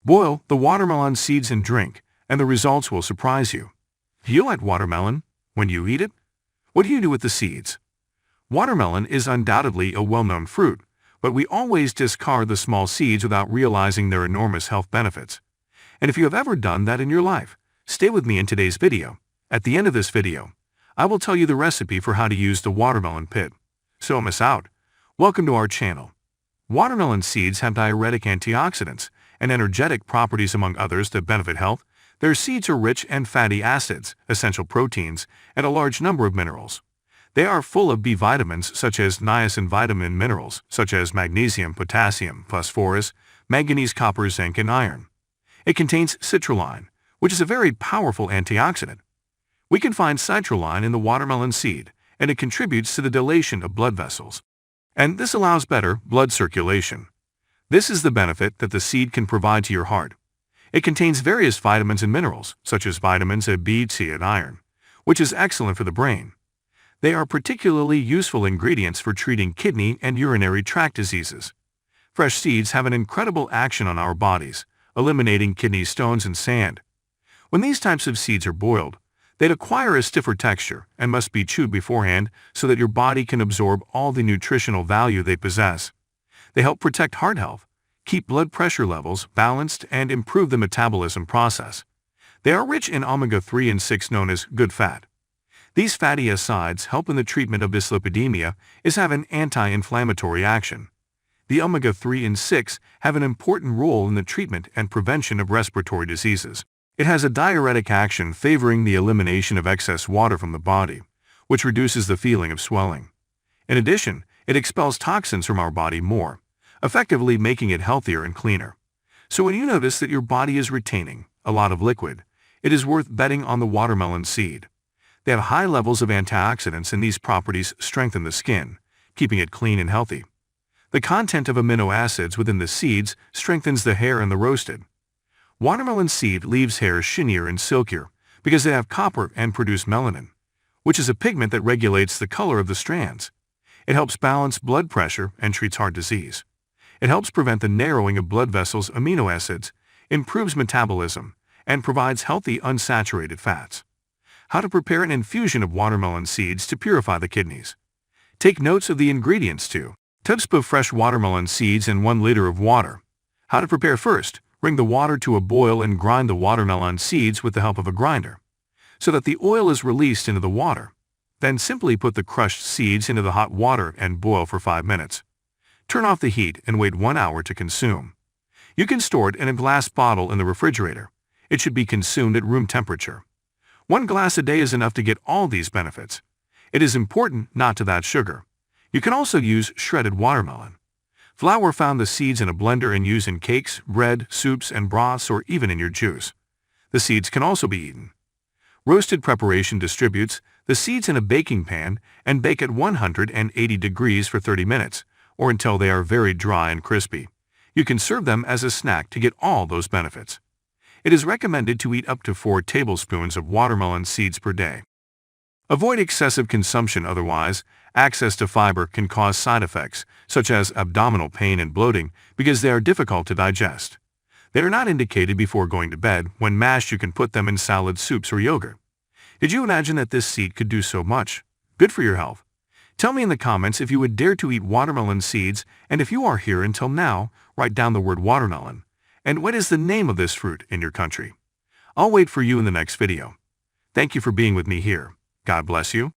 Boil the watermelon seeds and drink, and the results will surprise you. Do you like watermelon? When you eat it? What do you do with the seeds? Watermelon is undoubtedly a well-known fruit, but we always discard the small seeds without realizing their enormous health benefits. And if you have ever done that in your life, stay with me in today's video. At the end of this video, I will tell you the recipe for how to use the watermelon pit. So don't miss out. Welcome to our channel. Watermelon seeds have diuretic antioxidants and energetic properties among others that benefit health. Their seeds are rich in fatty acids, essential proteins, and a large number of minerals. They are full of B vitamins such as niacin, vitamin minerals such as magnesium, potassium, phosphorus, manganese, copper, zinc, and iron. It contains citrulline, which is a very powerful antioxidant. We can find citrulline in the watermelon seed, and it contributes to the dilation of blood vessels. And this allows better blood circulation. This is the benefit that the seed can provide to your heart. It contains various vitamins and minerals, such as vitamins A, B, C, and iron, which is excellent for the brain. They are particularly useful ingredients for treating kidney and urinary tract diseases. Fresh seeds have an incredible action on our bodies, eliminating kidney stones and sand. When these types of seeds are boiled, they acquire a stiffer texture and must be chewed beforehand so that your body can absorb all the nutritional value they possess. They help protect heart health, keep blood pressure levels balanced, and improve the metabolism process. They are rich in omega-3 and 6 known as good fat. These fatty acids help in the treatment of dyslipidemia as have an anti-inflammatory action. The omega-3 and 6 have an important role in the treatment and prevention of respiratory diseases. It has a diuretic action favoring the elimination of excess water from the body, which reduces the feeling of swelling. In addition, it expels toxins from our body more, effectively making it healthier and cleaner. So when you notice that your body is retaining a lot of liquid, it is worth betting on the watermelon seed. They have high levels of antioxidants, and these properties strengthen the skin, keeping it clean and healthy. The content of amino acids within the seeds strengthens the hair and the roasted. Watermelon seed leaves hair shinier and silkier because they have copper and produce melanin, which is a pigment that regulates the color of the strands. It helps balance blood pressure and treats heart disease. It helps prevent the narrowing of blood vessels, amino acids, improves metabolism, and provides healthy unsaturated fats. How to prepare an infusion of watermelon seeds to purify the kidneys. Take notes of the ingredients too. 2 tablespoons of fresh watermelon seeds in 1 liter of water. How to prepare first. Bring the water to a boil and grind the watermelon seeds with the help of a grinder, so that the oil is released into the water. Then simply put the crushed seeds into the hot water and boil for 5 minutes. Turn off the heat and wait 1 hour to consume. You can store it in a glass bottle in the refrigerator. It should be consumed at room temperature. 1 glass a day is enough to get all these benefits. It is important not to add sugar. You can also use shredded watermelon. Flour, found the seeds in a blender and use in cakes, bread, soups, and broths, or even in your juice. The seeds can also be eaten. Roasted preparation distributes the seeds in a baking pan and bake at 180 degrees for 30 minutes, or until they are very dry and crispy. You can serve them as a snack to get all those benefits. It is recommended to eat up to 4 tablespoons of watermelon seeds per day. Avoid excessive consumption, otherwise, access to fiber can cause side effects, such as abdominal pain and bloating, because they are difficult to digest. They are not indicated before going to bed. When mashed, you can put them in salad, soups, or yogurt. Did you imagine that this seed could do so much? Good for your health. Tell me in the comments if you would dare to eat watermelon seeds, and if you are here until now, write down the word watermelon. And what is the name of this fruit in your country? I'll wait for you in the next video. Thank you for being with me here. God bless you.